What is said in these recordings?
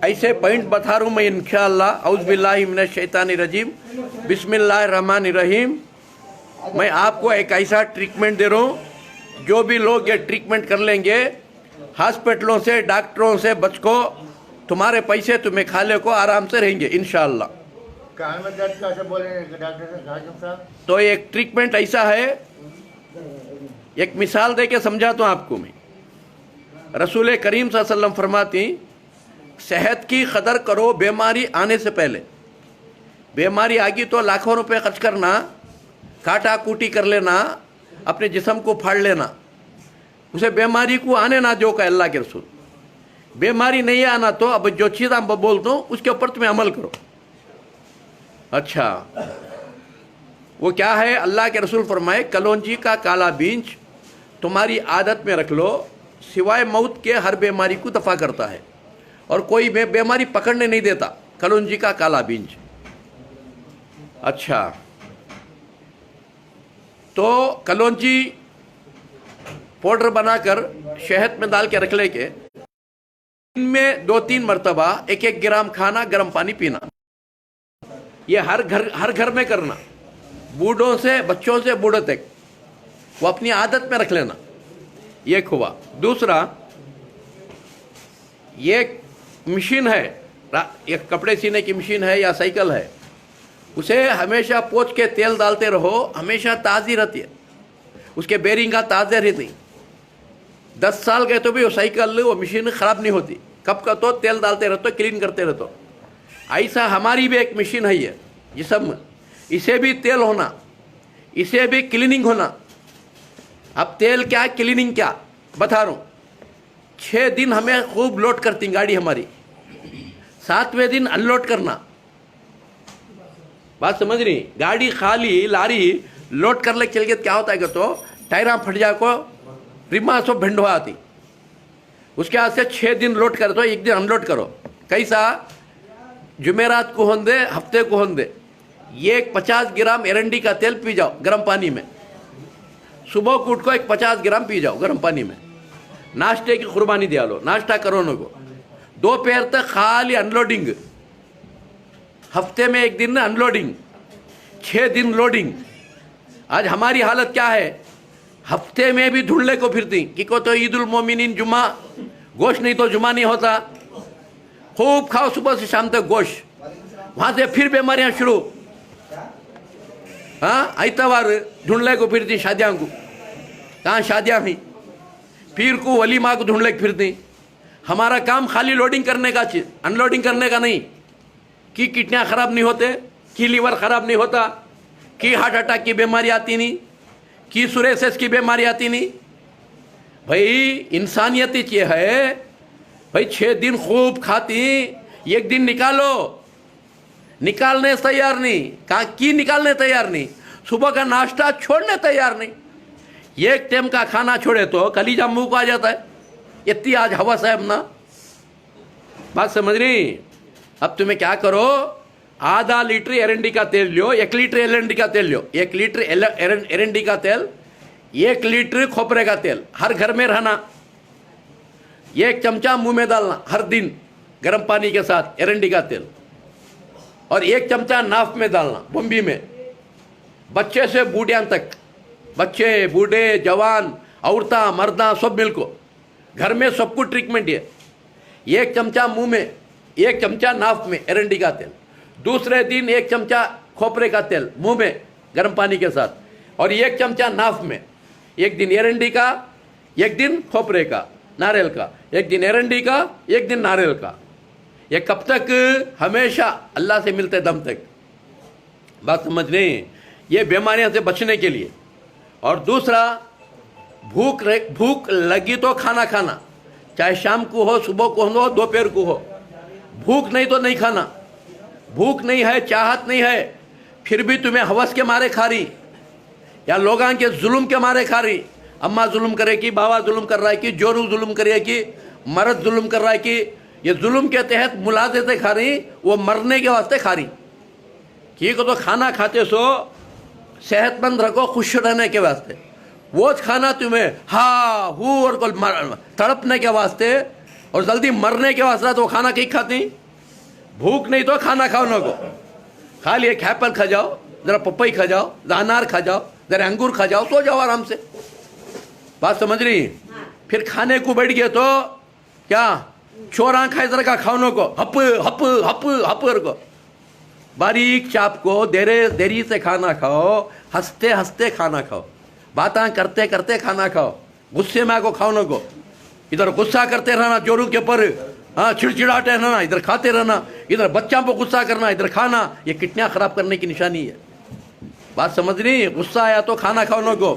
ऐसे पॉइंट बता रहा हूँ मैं इंशाअल्लाह। औज़ बिल्लाहि मिनश शैतानिर रजीम, बिस्मिल्लाहिर रहमानिर रहीम। मैं आपको एक ऐसा ट्रीटमेंट दे रहा हूँ, जो भी लोग ये ट्रीटमेंट कर लेंगे, हॉस्पिटलों से डॉक्टरों से बच को, तुम्हारे पैसे तुम्हें खाले को आराम से रहेंगे इंशाअल्लाह। कान में दर्द कैसे बोले डॉक्टर साहब? तो एक ट्रीटमेंट ऐसा है, एक मिसाल दे के समझाता हूँ आपको मैं। रसूल करीम सल्लल्लाहु अलैहि वसल्लम फरमाती, सेहत की कदर करो बीमारी आने से पहले। बीमारी आ गई तो लाखों रुपए खर्च करना, काटा कूटी कर लेना, अपने जिस्म को फाड़ लेना, उसे बीमारी को आने ना दो का अल्लाह के रसूल। बीमारी नहीं आना तो अब जो चीज़ हम बोलता हूँ उसके ऊपर तुम्हें अमल करो। अच्छा, वो क्या है? अल्लाह के रसूल फरमाए, कलौंजी का काला बीज तुम्हारी आदत में रख लो, सिवाय मौत के हर बीमारी को दफा करता है और कोई बीमारी पकड़ने नहीं देता। कलौंजी का काला बीज। अच्छा, तो कलौंजी पाउडर बनाकर शहद में डाल के रख ले के इनमें 2-3 मरतबा 1-1 ग्राम खाना, गर्म पानी पीना। ये हर घर में करना, बूढ़ों से बच्चों से बूढ़ों तक, वो अपनी आदत में रख लेना। एक हुआ। दूसरा, ये मशीन है, एक कपड़े सीने की मशीन है या साइकिल है, उसे हमेशा पोंछ के तेल डालते रहो, हमेशा ताज़ी रहती है, उसके बेरिंग का ताज़ा रहती। 10 साल गए तो भी वो साइकिल, वो मशीन ख़राब नहीं होती। कब का तो तेल डालते रहते, क्लीन करते रहते। ऐसा हमारी भी एक मशीन है ये जिसम में, इसे भी तेल होना, इसे भी क्लीनिंग होना। अब तेल क्या, क्लीनिंग क्या, बता रहा हूँ। 6 दिन हमें खूब लोड करती गाड़ी हमारी, 7वें दिन अनलोड करना। बात समझ रही? गाड़ी खाली लारी लोड कर ले चल के क्या होता है कि तो टायरा फट जा को रिमा सो भिंडवा आती। उसके बाद से 6 दिन लोड कर दो, 1 दिन अनलोड करो। कैसा? जुमेरात को होंदे, हफ्ते को होंदे, ये 50 ग्राम एरंडी का तेल पी जाओ गर्म पानी में। सुबह को उठ को 50 ग्राम पी जाओ गर्म पानी में। नाश्ते की कुर्बानी दिया लो, नाश्ता करो न को। दोपहर तक खाली अनलोडिंग, हफ्ते में 1 दिन अनलोडिंग, 6 दिन लोडिंग। आज हमारी हालत क्या है? हफ्ते में भी ढूंढने को फिरती कि को तो ईद उल मोमिनीन जुमा, गोश्त नहीं तो जुमा नहीं होता। खूब खाओ सुबह से शाम तक गोश्त, वहां से फिर बीमारियां शुरू। हाँ, आइतवार ढूंढने को फिरती शादियां को, कहाँ शादियां हुई। पीर को वलीमा को ढूंढने को फिरती। हमारा काम खाली लोडिंग करने का, चीज अनलोडिंग करने का नहीं। कि किडनियाँ खराब नहीं होते, कि लीवर खराब नहीं होता, कि हार्ट अटैक की बीमारी आती नहीं, कि सुरेसिस की बीमारी आती नहीं। भाई इंसानियत ये है भाई। 6 दिन खूब खाती, 1 दिन निकालो, निकालने तैयार नहीं। कहाँ की निकालने तैयार नहीं? सुबह का नाश्ता छोड़ने तैयार नहीं। 1 टाइम का खाना छोड़े तो कलीजा मुंह को आ जाता है। इतनी आज हवस है अपना। बात समझ रही? अब तुम्हें क्या करो, आधा लीटर एरंडी का तेल लो, 1 लीटर एरंडी का तेल लो, 1 लीटर एरंडी का तेल, 1 लीटर खोपरे का तेल हर घर में रहना। 1 चमचा मुंह में डालना हर दिन गर्म पानी के साथ एरंडी का तेल, और 1 चमचा नाक में डालना बम्बी में। बच्चे से बूढ़ियां तक, बच्चे बूढ़े जवान औरता मर्दा सब मिलको, घर में सबको ट्रीटमेंट है। 1 चमचा मुंह में, 1 चमचा नाक में एरंडी का तेल। दूसरे दिन 1 चमचा खोपरे का तेल मुंह में गर्म पानी के साथ, और 1 चमचा नाक में। 1 दिन एरंडी का, 1 दिन खोपरे का नारियल का, 1 दिन एरंडी का, 1 दिन नारियल का। ये कब तक? हमेशा अल्लाह से मिलते दम तक। बात समझ रहे? ये बीमारियों से बचने के लिए। और दूसरा, भूख लगी तो खाना खाना, चाहे शाम को हो, सुबह को हो, दोपहर को हो। भूख नहीं तो नहीं खाना। भूख नहीं है, चाहत नहीं है, फिर भी तुम्हें हवस के मारे खा रही, या लोगों के जुल्म के मारे खा रही। अम्मा जुल्म करे कि, बाबा जुल्म कर रहा है कि, जोरू जुल्म करे कि, मर्द जुल्म कर रहा है कि, ये जुल्म के तहत मुलाज़े खा रही, वो मरने के वास्ते खा रही। ठीक है, तो खाना खाते सो सेहतमंद रखो, खुश रहने के वास्ते। वो खाना तुम्हें हा हू और तड़पने के वास्ते और जल्दी मरने के वास्ते तो खाना कहीं खाते हैं। भूख नहीं तो खाना खाओ न को, खाली एक एप्पल खा जाओ, जरा पपई खा जाओ, जरा अनार खा जाओ, जरा अंगूर खा जाओ, सो जाओ आराम से। बात समझ रही? फिर खाने को बैठ गए तो क्या चोरा खाए जरा का खाओ को, हप हप हप हप को, बारीक चाप को देरी से खाना खाओ, हंसते हंसते खाना खाओ, बातें करते करते खाना खाओ, गुस्से में आको खाओ न को। इधर गुस्सा करते रहना जोरों के ऊपर, हाँ चिड़चिड़ाते रहना, इधर खाते रहना, इधर बच्चों को गुस्सा करना, इधर खाना, ये किडनियां खराब करने की निशानी है। बात समझ रही? गुस्सा आया तो खाना खाओ न को,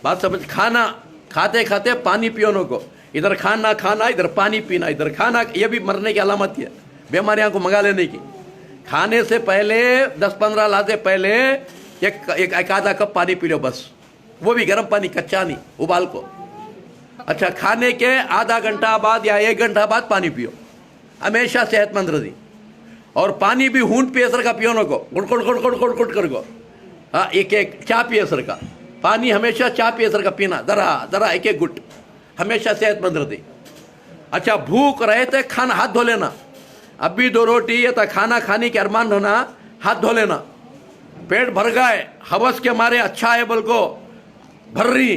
बात समझ। खाना खाते खाते पानी पियो न को, इधर खाना खाना, इधर पानी पीना, इधर खाना, ये भी मरने की अलामत है, बीमारियां को मंगा लेने की। खाने से पहले 10-15 लाते पहले एक आधा कप पानी पी लो बस, वो भी गर्म पानी, कच्चा नहीं, उबाल को। अच्छा, खाने के आधा घंटा बाद या 1 घंटा बाद पानी पियो, हमेशा सेहतमंद रही। और पानी भी हूंड पे असर का पियो न को, गुड़ गुड़ गुड़ गुड़ गुड़ गुड़ कर को, हाँ एक चाय पिए असर का पानी, हमेशा चाय पिए असर का पीना, जरा जरा एक गुट, हमेशा सेहतमंद रही। अच्छा, भूख रहे थे खाना हाथ धो लेना, अभी 2 रोटी या तो खाना खाने के अरमान होना, हाथ धो लेना। पेट भर गए हवस के मारे, अच्छा है बोल को भर रही,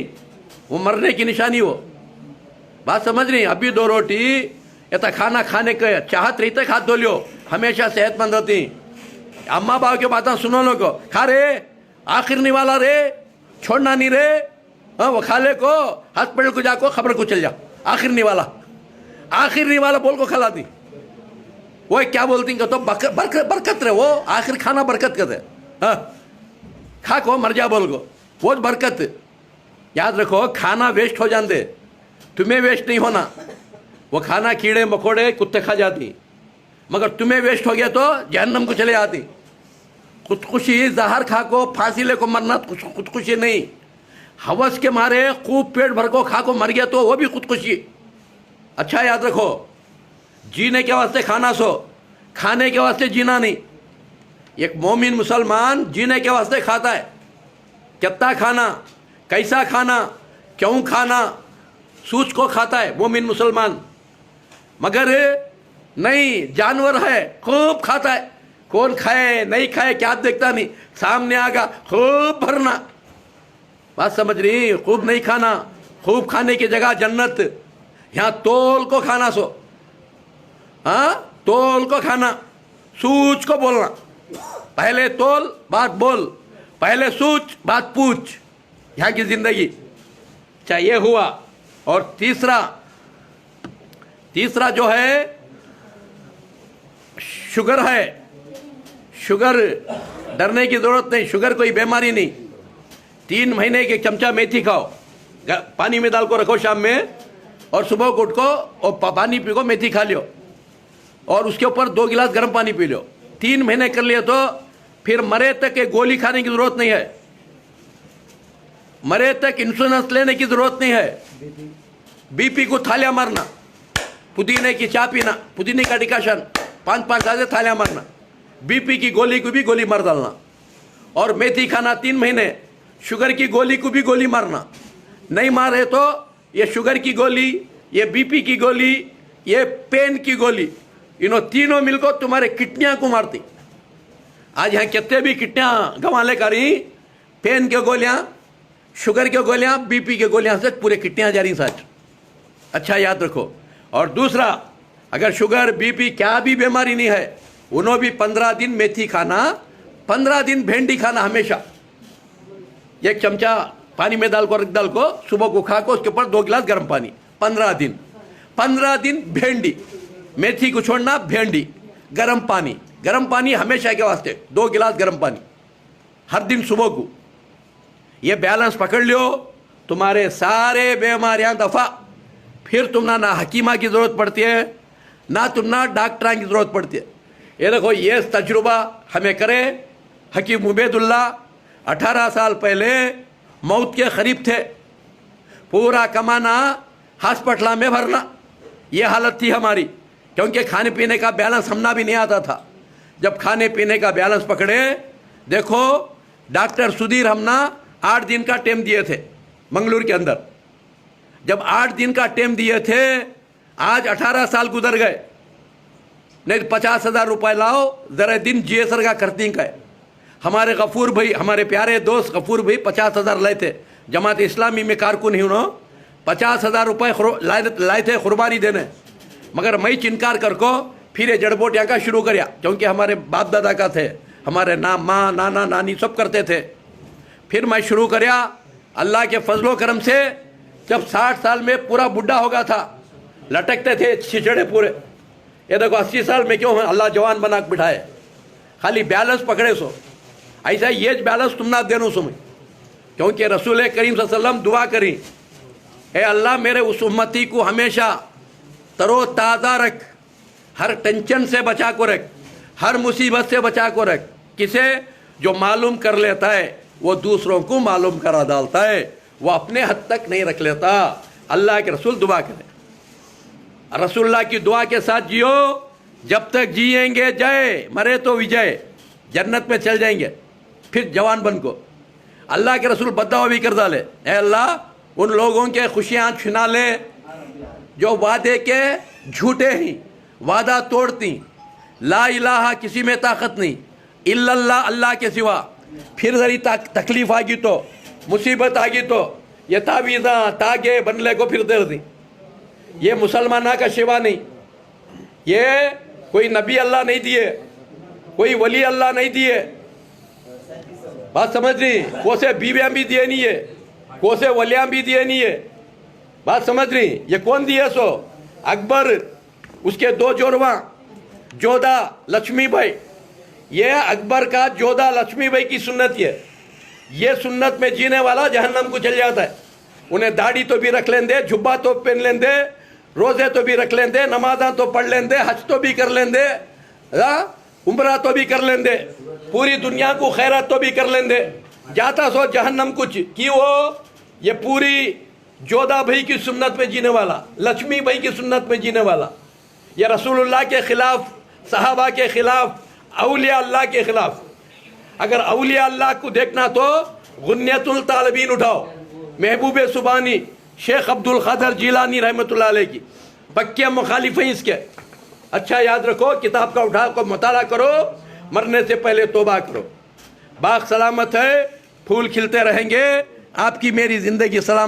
वो मरने की निशानी हो। बात समझ रही? अभी 2 रोटी या तो खाना खाने के चाहत रही तक हाथ धो लियो, हमेशा सेहतमंद रहती। अम्मा बाप की बातें सुनो लो को, खा रे आखिर नहीं वाला रे, छोड़ना नहीं रे, हाँ वो खा ले को, हॉस्पिटल को जाको खबर को चल जा, आखिर नहीं वाला बोल को खिलाती। वो क्या बोलती तो बरकत रहे, वो आखिर खाना बरकत कर दे, हाँ खा को मर जा बोल को, वो बरकत। याद रखो, खाना वेस्ट हो जाते, तुम्हें वेस्ट नहीं होना। वो खाना कीड़े मकोड़े कुत्ते खा जाती, मगर तुम्हें वेस्ट हो गया तो जहन्नम को चले जाती। खुदकुशी जहर खा को फांसी ले को मरना खुदकुशी नहीं, हवस के मारे खूब पेट भर को खा को मर गया तो वो भी खुदकुशी। अच्छा याद रखो, जीने के वास्ते खाना सो, खाने के वास्ते जीना नहीं। एक मोमिन मुसलमान जीने के वास्ते खाता है, कितना खाना, कैसा खाना, क्यों खाना, सूझ को खाता है मोमिन मुसलमान। मगर नहीं, जानवर है खूब खाता है, कौन खाए नहीं खाए क्या देखता नहीं, सामने आगा खूब भरना। बात समझ रही? खूब नहीं खाना, खूब खाने की जगह जन्नत। यहाँ तोल को खाना सो, हाँ तोल को खाना, सूझ को बोलना, पहले तोल बात बोल, पहले सूझ बात पूछ, यहाँ की जिंदगी। चाहिए हुआ। और तीसरा जो है शुगर है। शुगर डरने की जरूरत नहीं, शुगर कोई बीमारी नहीं। 3 महीने के चमचा मेथी खाओ, पानी में डाल को रखो शाम में, और सुबह को उठ को और पानी पी को मेथी खा लियो, और उसके ऊपर 2 गिलास गर्म पानी पी लो। 3 महीने कर लिए तो फिर मरे तक एक गोली खाने की जरूरत नहीं है, मरे तक इंश्योरेंस लेने की जरूरत नहीं है। बीपी को थालियां मारना, पुदीने की चाय पीना, पुदीने का डिकाशन 5-5 आधे थालियां मारना, बीपी की गोली को भी गोली मार डालना, और मेथी खाना 3 महीने, शुगर की गोली को भी गोली मारना। नहीं मारे तो ये शुगर की गोली, ये बीपी की गोली, ये पेन की गोली, इन्हों तीनों मिलकर तुम्हारे किडनियां को मारती। आज यहाँ कितने भी किडनियां गंवा ले करी, पेन के गोलियां, शुगर के गोलियां, बीपी के गोलियां से पूरे किडनियां जा रही सच। अच्छा याद रखो। और दूसरा, अगर शुगर बीपी क्या भी बीमारी नहीं है, उन्हों भी 15 दिन मेथी खाना, 15 दिन भिंडी खाना, हमेशा 1 चमचा पानी में डाल को रख डाल को, सुबह को खा को, उसके ऊपर 2 गिलास गर्म पानी, 15 दिन भिंडी, मेथी को छोड़ना, भिंडी, गर्म पानी हमेशा के वास्ते, 2 गिलास गर्म पानी हर दिन सुबह को। ये बैलेंस पकड़ लियो, तुम्हारे सारे बीमारियां दफा। फिर तुमना ना हकीमा की जरूरत पड़ती है, ना तुमना डॉक्टर की जरूरत पड़ती है। ये देखो, ये तजुर्बा हमें करे हकीम उबैदुल्ला, 18 साल पहले मौत के करीब थे, पूरा कमाना हॉस्पिटल में भरना, ये हालत थी हमारी, क्योंकि खाने पीने का बैलेंस हमना भी नहीं आता था। जब खाने पीने का बैलेंस पकड़े, देखो डॉक्टर सुधीर हमना 8 दिन का टाइम दिए थे मंगलूर के अंदर। जब 8 दिन का टाइम दिए थे आज 18 साल गुजर गए, नहीं 50,000 रुपये लाओ, ज़रा दिन जिए सर का करती का है। हमारे गफूर भाई, हमारे प्यारे दोस्त गफूर भाई 50,000 लाए थे, जमात इस्लामी में कारकुन ही उन्होंने 50,000 रुपये लाए थे कुर्बानी देने, मगर मैं चिनकार कर को फिर ये जड़बोटियाँ का शुरू कराया, क्योंकि हमारे बाप दादा का थे, हमारे माँ नाना नानी सब करते थे। फिर मैं शुरू कराया अल्लाह के फजलो करम से। जब 60 साल में पूरा बुढ़ा हो गया था, लटकते थे छिचड़े पूरे, ये देखो 80 साल में क्यों अल्लाह जवान बना के बिठाए, खाली बैलेंस पकड़े सो, ऐसा ये बैलेंस तुम ना देनो सुन, क्योंकि रसूल करीम सल्लल्लाहु अलैहि वसल्लम दुआ करी, ए अल्लाह मेरे उस उम्मती को हमेशा तरो ताज़ा रख, हर टेंशन से बचा को रख, हर मुसीबत से बचा को रख। किसे? जो मालूम कर लेता है वो दूसरों को मालूम करा डालता है, वो अपने हद तक नहीं रख लेता। अल्लाह के रसूल दुआ करें, रसूलुल्लाह की दुआ के साथ जियो, जब तक जिएंगे जय, मरे तो विजय, जन्नत में चल जाएंगे। फिर जवान बन को अल्लाह के रसूल बद्दुआ भी कर डाले, ए अल्लाह उन लोगों के खुशियाँ छिना ले जो वादे के झूठे ही, वादा तोड़ती, ला इलाहा किसी में ताकत नहीं, इल्लल्लाह अल्लाह के सिवा। फिर जरी तकलीफ आ गई तो, मुसीबत आ गई तो ये तावीज़ा तागे बनले को फिर दे दी। ये मुसलमाना का शिवा नहीं, ये कोई नबी अल्लाह नहीं दिए, कोई वली अल्लाह नहीं दिए, बात समझ रही? कोसे बीवियाँ भी दिए नहीं है, कोसे वलियाँ भी दिए नहीं है, बात समझ रही? ये कौन दिए? सो अकबर, उसके 2 जोड़वा जोधा लक्ष्मी भाई, ये अकबर का जोधा लक्ष्मी भाई की सुन्नत है। ये सुन्नत में जीने वाला जहन्नम को चल जाता है। उन्हें दाढ़ी तो भी रख लेंदे, जुब्बा तो पहन लेंदे, रोजे तो भी रख लेंदे, नमाजा तो पढ़ लेंदे, हज तो भी कर लेंदे, उम्रा तो भी कर लेंदे, पूरी दुनिया को खैरत तो भी कर लेंदे, जाता सो जहन्नम कुछ कि वो ये पूरी जोधा भाई की सुन्नत में जीने वाला, लक्ष्मी भाई की सुन्नत में जीने वाला, ये रसूलुल्लाह के खिलाफ, सहाबा के खिलाफ, औलिया अल्लाह के खिलाफ। अगर औलिया अल्लाह को देखना तो गुन्यतुल तालिबीन उठाओ, महबूब सुबानी, शेख अब्दुल क़ादिर जिलानी रहमतुल्लाह अलैह की पक्के मुखालिफ हैं इसके। अच्छा याद रखो, किताब का उठा को मुताला करो, मरने से पहले तौबा करो। बाग सलामत है, फूल खिलते रहेंगे, आपकी मेरी ज़िंदगी सलाम।